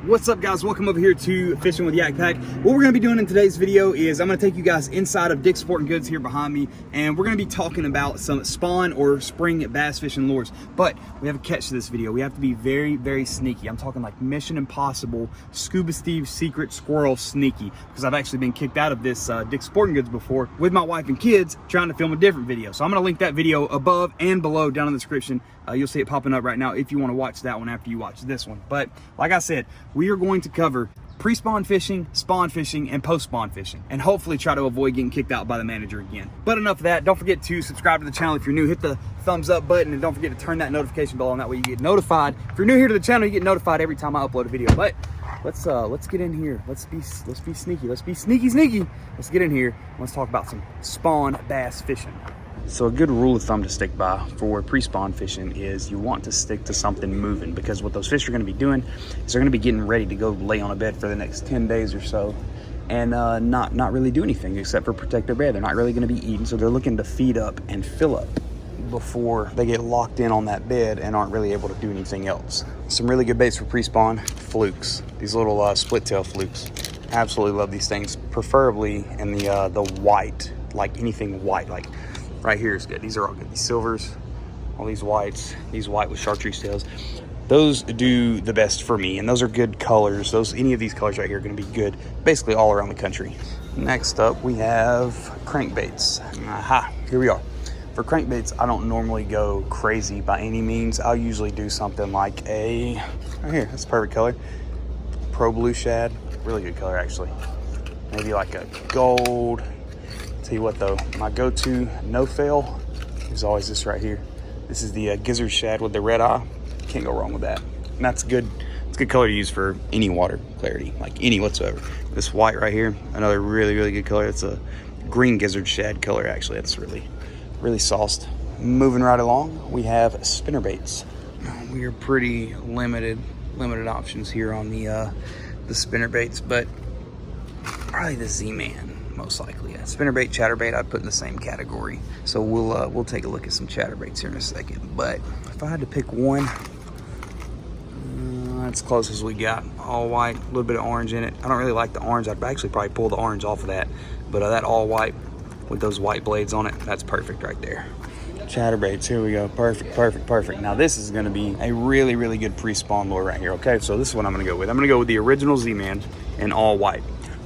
What's up, guys? Welcome over here to Fishing with YakPak. What we're going to be doing in today's video is I'm going to take you guys inside of Dick's Sporting Goods here behind me, and we're going to be talking about some spawn or spring bass fishing lures. But we have a catch to this video. We have to be very, very sneaky. I'm talking like Mission Impossible, Scuba Steve's Secret Squirrel sneaky, because I've actually been kicked out of this Dick's Sporting Goods before with my wife and kids trying to film a different video. So I'm going to link that video above and below down in the description. You'll see it popping up right now if you want to watch that one after you watch this one. But like I said, we are going to cover pre-spawn fishing, spawn fishing, and post-spawn fishing, and hopefully try to avoid getting kicked out by the manager again. But enough of that. Don't forget to subscribe to the channel if you're new. Hit the thumbs up button, and don't forget to turn that notification bell on. That way you get notified. If you're new here to the channel, you get notified every time I upload a video. But let's get in here. Let's be sneaky. Let's be sneaky. Let's get in here. Let's talk about some spawn bass fishing. So a good rule of thumb to stick by for pre-spawn fishing is you want to stick to something moving, because what those fish are going to be doing is they're going to be getting ready to go lay on a bed for the next 10 days or so, and not really do anything except for protect their bed. They're not really going to be eating, so they're looking to feed up and fill up before they get locked in on that bed and aren't really able to do anything else. Some really good baits for pre-spawn: flukes, these little split tail flukes. Absolutely love these things, preferably in the white, like anything white, like right here is good. These are all good. These silvers, all these whites, these white with chartreuse tails, those do the best for me, and those are good colors. Any of these colors right here are going to be good basically all around the country. Next up, we have crankbaits. Aha, here we are. For crankbaits, I don't normally go crazy by any means. I'll usually do something like right here, that's a perfect color, Pro Blue Shad, really good color actually. Maybe like a gold. Tell you what though, my go-to no-fail is always this right here. This is the gizzard shad with the red eye. Can't go wrong with that. And that's good. It's a good color to use for any water clarity, like any whatsoever. This white right here, another really, really good color. It's a green gizzard shad color actually. That's really, really sauced. Moving right along, we have spinnerbaits. We are pretty limited options here on the spinnerbaits, but probably the Z-Man. Most likely, yeah. Spinnerbait, chatterbait, I'd put in the same category. So we'll take a look at some chatterbaits here in a second. But if I had to pick one, that's close as we got. All white, a little bit of orange in it. I don't really like the orange. I'd actually probably pull the orange off of that. But that all white with those white blades on it, that's perfect right there. Chatterbaits, here we go. Perfect. Now this is going to be a really, really good pre-spawn lure right here. Okay, so this is what I'm going to go with. I'm going to go with the original Z-Man in all white,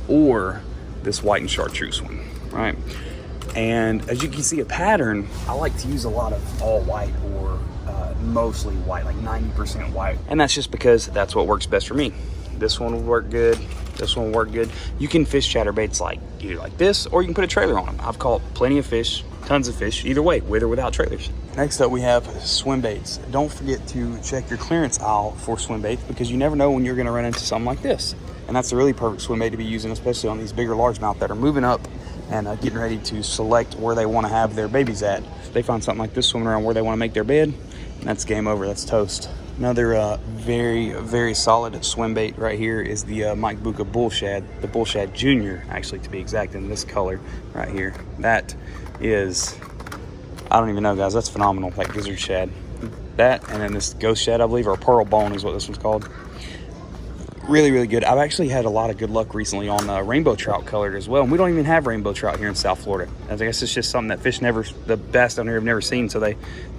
or this white and chartreuse one, right? And as you can see a pattern, I like to use a lot of all white or mostly white, like 90% white. And that's just because that's what works best for me. This one will work good. This one will work good. You can fish chatterbaits like either like this, or you can put a trailer on them. I've caught plenty of fish, tons of fish, either way, with or without trailers. Next up, we have swim baits. Don't forget to check your clearance aisle for swim baits, because you never know when you're gonna run into something like this. And that's a really perfect swim bait to be using, especially on these bigger largemouth that are moving up and getting ready to select where they want to have their babies at. If they find something like this swimming around where they want to make their bed, that's game over. That's toast. Another very, very solid swim bait right here is the Mike Buka Bull Shad, the Bull Shad Junior, actually, to be exact, in this color right here. That is, I don't even know, guys. That's phenomenal. That gizzard shad, that, and then this ghost shad, I believe, or pearl bone is what this one's called. Really, really good. I've actually had a lot of good luck recently on rainbow trout colored as well. And we don't even have rainbow trout here in South Florida. I guess it's just something that fish the bass down here have never seen, so they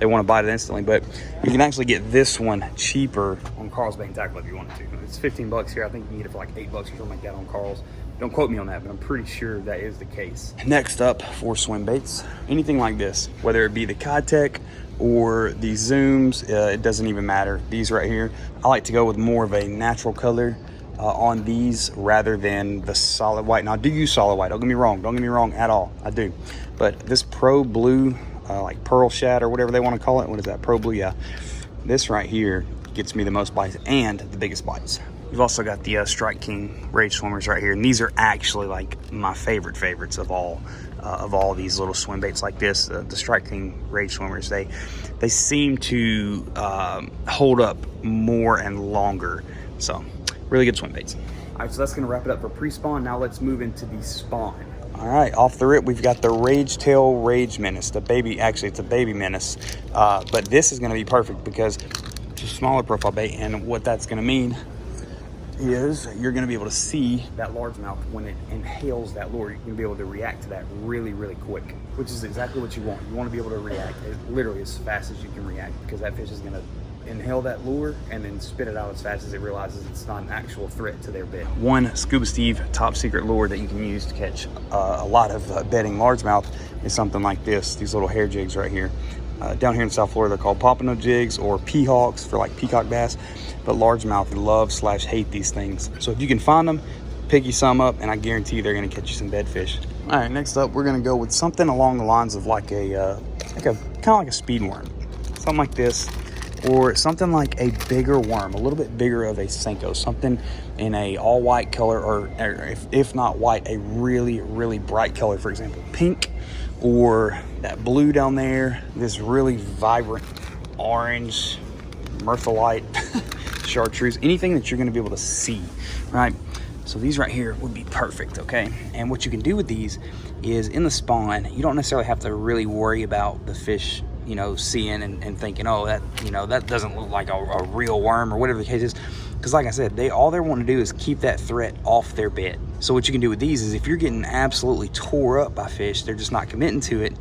want to bite it instantly. But you can actually get this one cheaper on Carl's Bait and Tackle if you wanted to. It's 15 bucks here. I think you can get it for like $8 or something like that on Carl's. Don't quote me on that, but I'm pretty sure that is the case. Next up, for swim baits, anything like this, whether it be the Kitech or the Zooms, it doesn't even matter. These right here, I like to go with more of a natural color on these rather than the solid white. Now I do use solid white, don't get me wrong at all, I do. But this Pro Blue, like pearl shad or whatever they want to call it, what is that, Pro Blue, yeah. This right here gets me the most bites and the biggest bites. We've also got the Strike King Rage Swimmers right here, and these are actually like my favorites of all these little swim baits like this. The Strike King Rage Swimmers, they seem to hold up more and longer. So really good swim baits. All right, so that's gonna wrap it up for pre-spawn. Now let's move into the spawn. All right, off the rip, we've got the Rage Tail Rage Menace, the baby, actually it's a baby menace, but this is gonna be perfect because it's a smaller profile bait, and what that's gonna mean is you're going to be able to see that largemouth when it inhales that lure. You're going to be able to react to that really, really quick, which is exactly what you want. You want to be able to react literally as fast as you can react, because that fish is going to inhale that lure and then spit it out as fast as it realizes it's not an actual threat to their bed. One Scuba Steve top secret lure that you can use to catch a lot of bedding largemouth is something like this, these little hair jigs right here. Down here in South Florida, they're called pompano jigs or peahawks for like peacock bass, but largemouth love/hate these things. So if you can find them, pick you some up, and I guarantee they're going to catch you some bedfish. All right, next up, we're going to go with something along the lines of like a kind of like a speed worm, something like this, or something like a bigger worm, a little bit bigger of a Senko, something in a all white color, or if not white, a really, really bright color, for example, pink, or that blue down there, this really vibrant orange, myrtleite, chartreuse, anything that you're going to be able to see, right? So these right here would be perfect, okay? And what you can do with these is in the spawn, you don't necessarily have to really worry about the fish, you know, seeing and thinking, oh, that, you know, that doesn't look like a real worm or whatever the case is. Because like I said, all they want to do is keep that threat off their bed. So what you can do with these is if you're getting absolutely tore up by fish, they're just not committing to it,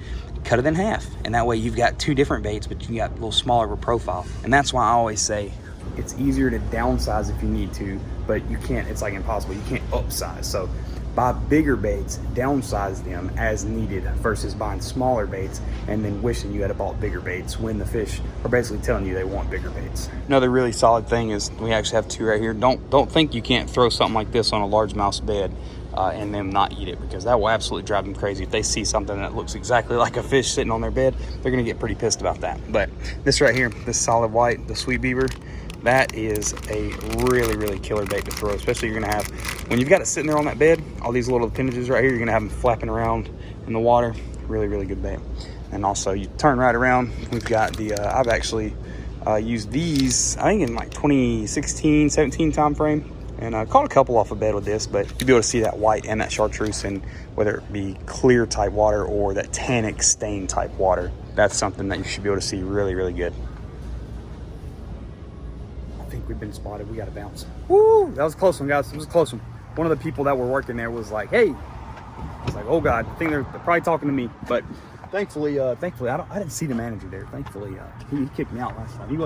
cut it in half. And that way you've got two different baits, but you got a little smaller of a profile. And that's why I always say it's easier to downsize if you need to, but you can't, it's like impossible. You can't upsize. So buy bigger baits, downsize them as needed versus buying smaller baits and then wishing you had bought bigger baits when the fish are basically telling you they want bigger baits. Another really solid thing is we actually have two right here. Don't think you can't throw something like this on a largemouth's bed and them not eat it, because that will absolutely drive them crazy. If they see something that looks exactly like a fish sitting on their bed, they're gonna get pretty pissed about that. But this right here, this solid white, the sweet beaver, that is a really, really killer bait to throw, especially you're gonna have, when you've got it sitting there on that bed, all these little appendages right here, you're gonna have them flapping around in the water. Really, really good bait. And also you turn right around, we've got the, I've actually used these, I think in like 2016, 17 time frame, and I caught a couple off a bed with this, but you'll be able to see that white and that chartreuse in whether it be clear type water or that tannic stain type water. That's something that you should be able to see really, really good. I think we've been spotted. We got to bounce. Woo! That was a close one, guys. It was a close one. One of the people that were working there was like, "Hey," I was like, "Oh God!" I think they're probably talking to me. But thankfully, I didn't see the manager there. Thankfully, he kicked me out last time. He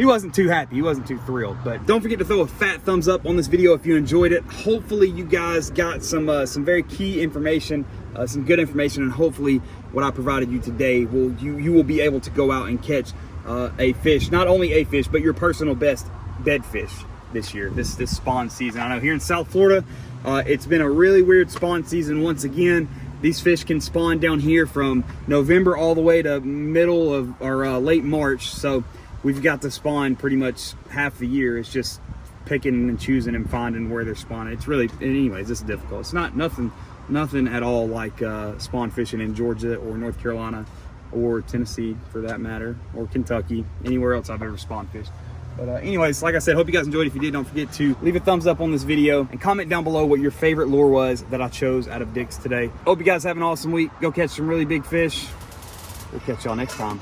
wasn't too happy. He wasn't too thrilled. But don't forget to throw a fat thumbs up on this video if you enjoyed it. Hopefully, you guys got some very key information, some good information, and hopefully, what I provided you today you will be able to go out and catch a fish, not only a fish, but your personal best bed fish this year, this spawn season. I know here in South Florida, it's been a really weird spawn season once again. These fish can spawn down here from November all the way to middle of or late March. So we've got to spawn pretty much half the year. It's just picking and choosing and finding where they're spawning. It's really, anyways, it's difficult. It's not nothing at all like spawn fishing in Georgia or North Carolina or Tennessee for that matter, or Kentucky, anywhere else I've ever spawn fished. But anyways, like I said, hope you guys enjoyed. If you did, don't forget to leave a thumbs up on this video and comment down below what your favorite lure was that I chose out of Dick's today. Hope you guys have an awesome week. Go catch some really big fish. We'll catch y'all next time.